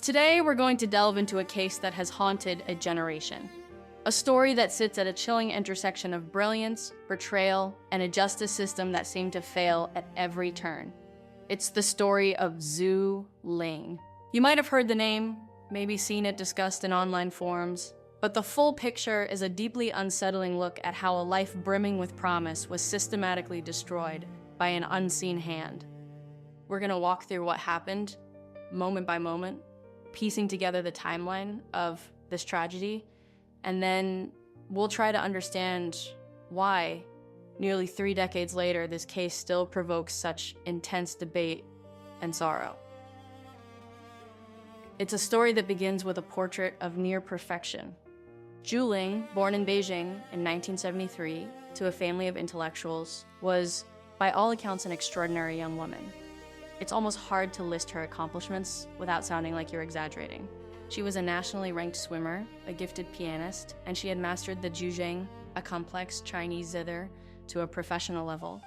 Today, we're going to delve into a case that has haunted a generation. A story that sits at a chilling intersection of brilliance, betrayal, and a justice system that seemed to fail at every turn. It's the story of Zhu Ling. You might have heard the name, maybe seen it discussed in online forums, but the full picture is a deeply unsettling look at how a life brimming with promise was systematically destroyed by an unseen hand. We're gonna walk through what happened, moment by moment, piecing together the timeline of this tragedy, and then we'll try to understand why, nearly 3 decades later, this case still provokes such intense debate and sorrow. It's a story that begins with a portrait of near perfection. Zhu Ling, born in Beijing in 1973 to a family of intellectuals, was, by all accounts, an extraordinary young woman. It's almost hard to list her accomplishments without sounding like you're exaggerating. She was a nationally ranked swimmer, a gifted pianist, and she had mastered the zhuzheng, a complex Chinese zither, to a professional level.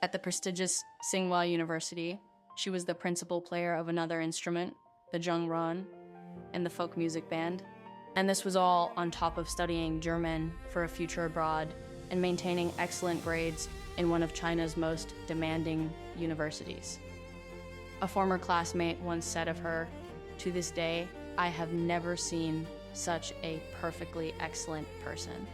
At the prestigious Tsinghua University, she was the principal player of another instrument, the zhengran, and the folk music band. And this was all on top of studying German for a future abroad and maintaining excellent grades in one of China's most demanding universities. A former classmate once said of her, "To this day, I have never seen such a perfectly excellent person."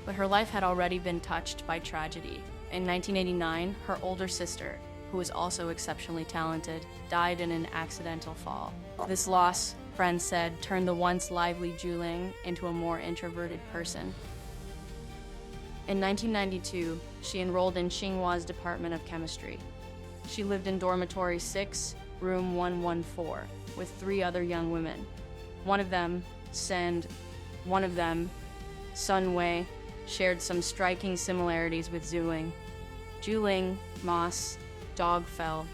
But her life had already been touched by tragedy. In 1989, her older sister, who was also exceptionally talented, died in an accidental fall. This loss, friends said, turned the once lively Zhu Ling into a more introverted person. In 1992, she enrolled in Tsinghua's Department of Chemistry. She lived in dormitory 6, room 114, with 3 other young women. One of them, Sun Wei, shared some striking similarities with Zhu Ling. Zhu Ling, Moss, Dog Fell,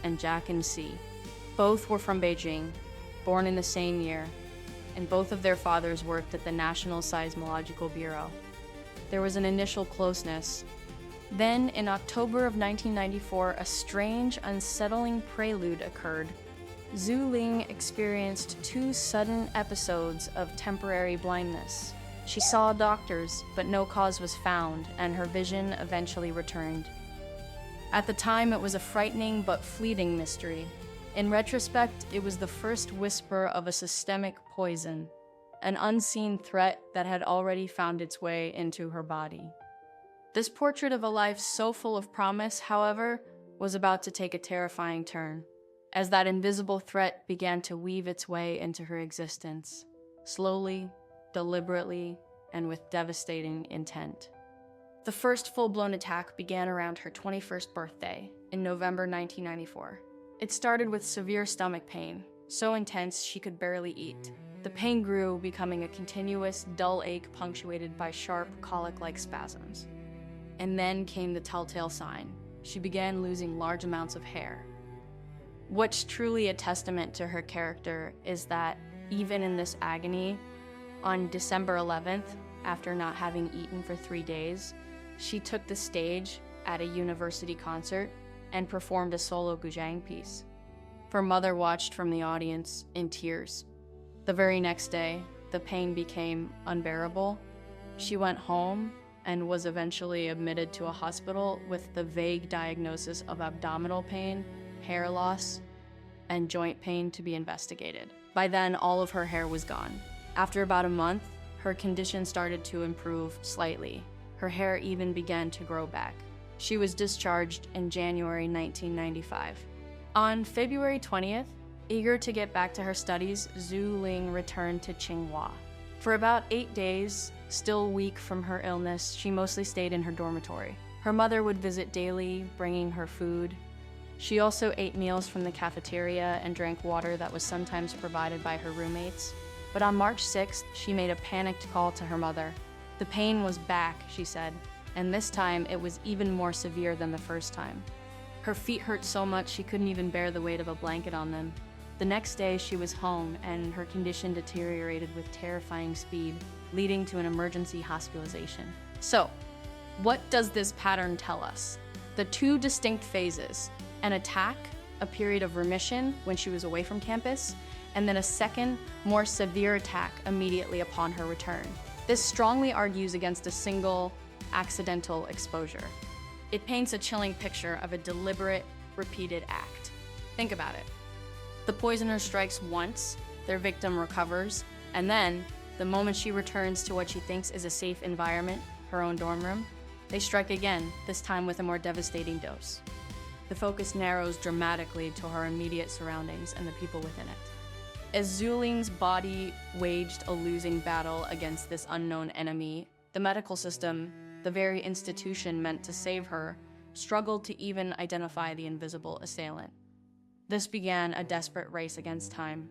and Jack and C. Both were from Beijing, born in the same year, and both of their fathers worked at the National Seismological Bureau. There was an initial closeness. Then, in October of 1994, a strange, unsettling prelude occurred. Zhu Ling experienced 2 sudden episodes of temporary blindness. She saw doctors, but no cause was found, and her vision eventually returned. At the time, it was a frightening but fleeting mystery. In retrospect, it was the first whisper of a systemic poison, an unseen threat that had already found its way into her body. This portrait of a life so full of promise, however, was about to take a terrifying turn, as that invisible threat began to weave its way into her existence, slowly, deliberately, and with devastating intent. The first full-blown attack began around her 21st birthday, in November 1994. It started with severe stomach pain, so intense she could barely eat. The pain grew, becoming a continuous, dull ache punctuated by sharp, colic-like spasms. And then came the telltale sign. She began losing large amounts of hair. What's truly a testament to her character is that, even in this agony, on December 11th, after not having eaten for 3 days, she took the stage at a university concert and performed a solo guzheng piece. Her mother watched from the audience in tears. The very next day, the pain became unbearable. She went home and was eventually admitted to a hospital with the vague diagnosis of abdominal pain, hair loss, and joint pain to be investigated. By then, all of her hair was gone. After about a month, her condition started to improve slightly. Her hair even began to grow back. She was discharged in January 1995. On February 20th, eager to get back to her studies, Zhu Ling returned to Tsinghua. For about 8 days, still weak from her illness, she mostly stayed in her dormitory. Her mother would visit daily, bringing her food. She also ate meals from the cafeteria and drank water that was sometimes provided by her roommates. But on March 6th, she made a panicked call to her mother. The pain was back, she said, and this time it was even more severe than the first time. Her feet hurt so much she couldn't even bear the weight of a blanket on them. The next day, she was home, and her condition deteriorated with terrifying speed, leading to an emergency hospitalization. So, what does this pattern tell us? The 2 distinct phases: an attack, a period of remission when she was away from campus, and then a second, more severe attack immediately upon her return. This strongly argues against a single, accidental exposure. It paints a chilling picture of a deliberate, repeated act. Think about it. The poisoner strikes once, their victim recovers, and then, the moment she returns to what she thinks is a safe environment, her own dorm room, they strike again, this time with a more devastating dose. The focus narrows dramatically to her immediate surroundings and the people within it. As Zhu Ling's body waged a losing battle against this unknown enemy, the medical system, the very institution meant to save her, struggled to even identify the invisible assailant. This began a desperate race against time.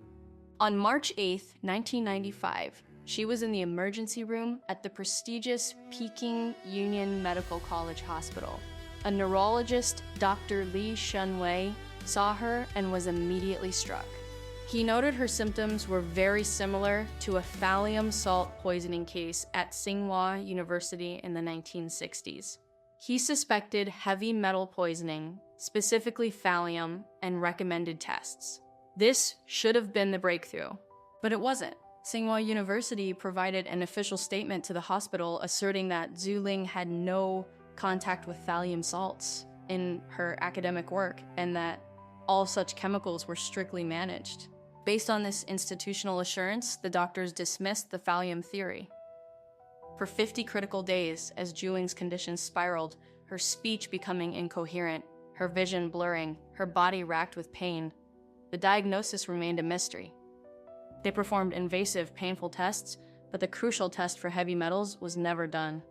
On March 8th, 1995, she was in the emergency room at the prestigious Peking Union Medical College Hospital. A neurologist, Dr. Li Shunwei, saw her and was immediately struck. He noted her symptoms were very similar to a thallium salt poisoning case at Tsinghua University in the 1960s. He suspected heavy metal poisoning, specifically thallium, and recommended tests. This should have been the breakthrough, but it wasn't. Tsinghua University provided an official statement to the hospital asserting that Zhu Ling had no contact with thallium salts in her academic work and that all such chemicals were strictly managed. Based on this institutional assurance, the doctors dismissed the thallium theory. For 50 critical days, as Zhu Ling's condition spiraled, her speech becoming incoherent, her vision blurring, her body racked with pain, the diagnosis remained a mystery. They performed invasive, painful tests, but the crucial test for heavy metals was never done.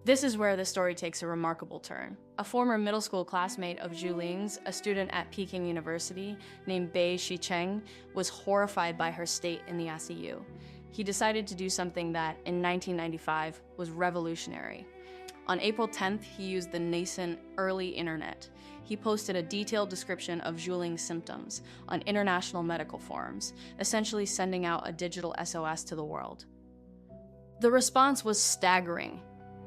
This is where the story takes a remarkable turn. A former middle school classmate of Zhu Ling's, a student at Peking University named Bei Shicheng, was horrified by her state in the ICU. He decided to do something that, in 1995, was revolutionary. On April 10th, he used the nascent early internet. He posted a detailed description of Zhu Ling's symptoms on international medical forums, essentially sending out a digital SOS to the world. The response was staggering.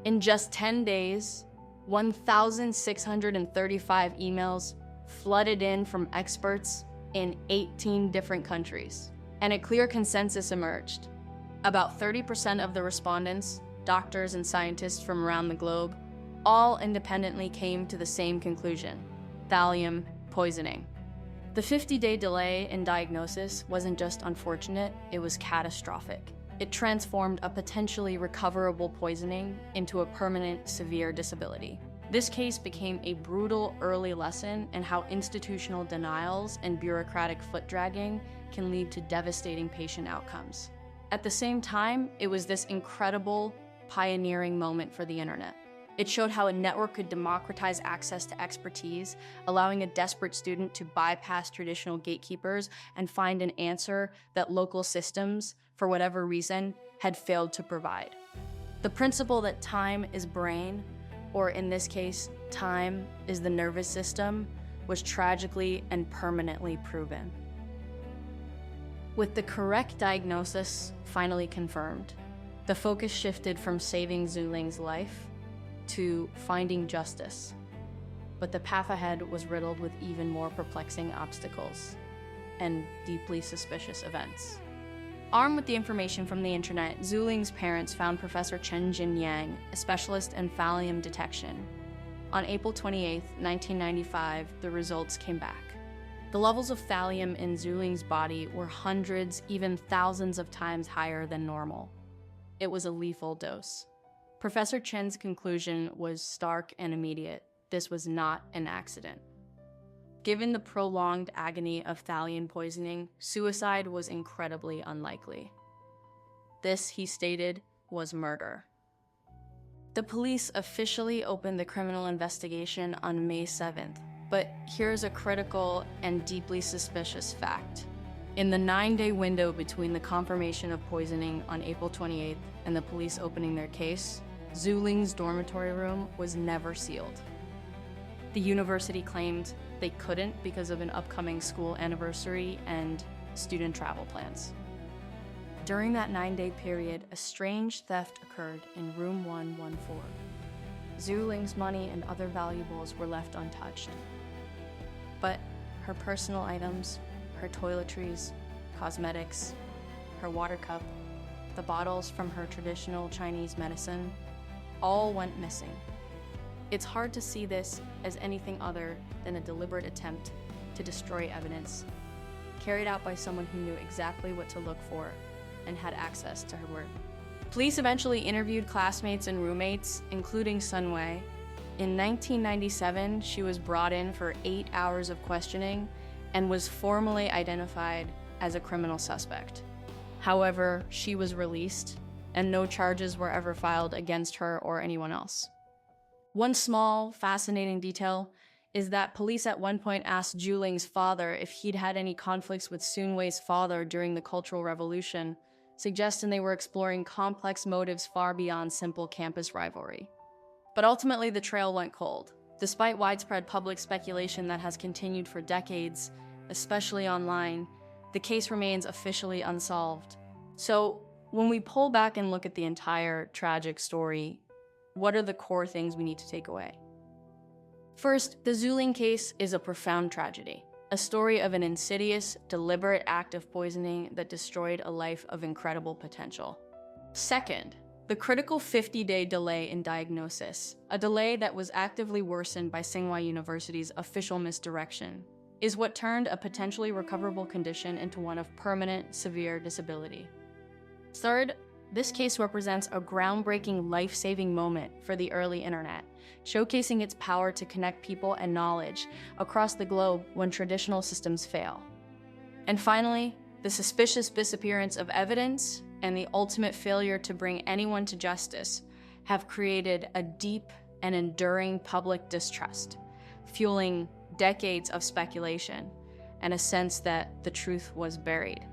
In just 10 days, 1,635 emails flooded in from experts in 18 different countries, and a clear consensus emerged. About 30% of the respondents, doctors and scientists from around the globe, all independently came to the same conclusion: thallium poisoning. The 50-day delay in diagnosis wasn't just unfortunate, it was catastrophic. It transformed a potentially recoverable poisoning into a permanent, severe disability. This case became a brutal early lesson in how institutional denials and bureaucratic foot-dragging can lead to devastating patient outcomes. At the same time, it was this incredible, pioneering moment for the internet. It showed how a network could democratize access to expertise, allowing a desperate student to bypass traditional gatekeepers and find an answer that local systems, for whatever reason, had failed to provide. The principle that time is brain, or in this case, time is the nervous system, was tragically and permanently proven. With the correct diagnosis finally confirmed, the focus shifted from saving Zhu Ling's life to finding justice. But the path ahead was riddled with even more perplexing obstacles and deeply suspicious events. Armed with the information from the internet, Zhu Ling's parents found Professor Chen Jinyang, a specialist in thallium detection. On April 28, 1995, the results came back. The levels of thallium in Zhu Ling's body were hundreds, even thousands of times higher than normal. It was a lethal dose. Professor Chen's conclusion was stark and immediate. This was not an accident. Given the prolonged agony of thallium poisoning, suicide was incredibly unlikely. This, he stated, was murder. The police officially opened the criminal investigation on May 7th, but here's a critical and deeply suspicious fact. In the 9-day window between the confirmation of poisoning on April 28th and the police opening their case, Zhu Ling's dormitory room was never sealed. The university claimed they couldn't because of an upcoming school anniversary and student travel plans. During that 9-day period, a strange theft occurred in room 114. Zhu Ling's money and other valuables were left untouched. But her personal items, her toiletries, cosmetics, her water cup, the bottles from her traditional Chinese medicine, all went missing. It's hard to see this as anything other than a deliberate attempt to destroy evidence, carried out by someone who knew exactly what to look for and had access to her work. Police eventually interviewed classmates and roommates, including Sun Wei. In 1997, she was brought in for 8 hours of questioning and was formally identified as a criminal suspect. However, she was released, and no charges were ever filed against her or anyone else. One small, fascinating detail is that police at one point asked Zhu Ling's father if he'd had any conflicts with Sun Wei's father during the Cultural Revolution, suggesting they were exploring complex motives far beyond simple campus rivalry. But ultimately, the trail went cold. Despite widespread public speculation that has continued for decades, especially online, the case remains officially unsolved. So, when we pull back and look at the entire tragic story, what are the core things we need to take away? First, the Zhu Ling case is a profound tragedy, a story of an insidious, deliberate act of poisoning that destroyed a life of incredible potential. Second, the critical 50-day delay in diagnosis, a delay that was actively worsened by Tsinghua University's official misdirection, is what turned a potentially recoverable condition into one of permanent, severe disability. Third, this case represents a groundbreaking, life-saving moment for the early internet, showcasing its power to connect people and knowledge across the globe when traditional systems fail. And finally, the suspicious disappearance of evidence and the ultimate failure to bring anyone to justice have created a deep and enduring public distrust, fueling decades of speculation and a sense that the truth was buried.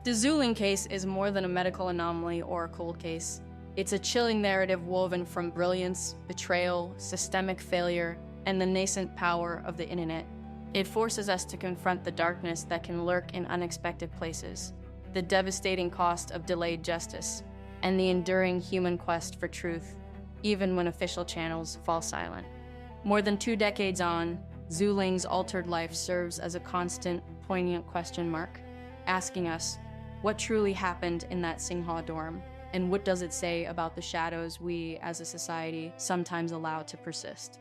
The Zhu Ling case is more than a medical anomaly or a cold case. It's a chilling narrative woven from brilliance, betrayal, systemic failure, and the nascent power of the internet. It forces us to confront the darkness that can lurk in unexpected places, the devastating cost of delayed justice, and the enduring human quest for truth, even when official channels fall silent. More than 2 decades on, Zhu Ling's altered life serves as a constant, poignant question mark, asking us, what truly happened in that Tsinghua dorm, and what does it say about the shadows we, as a society, sometimes allow to persist?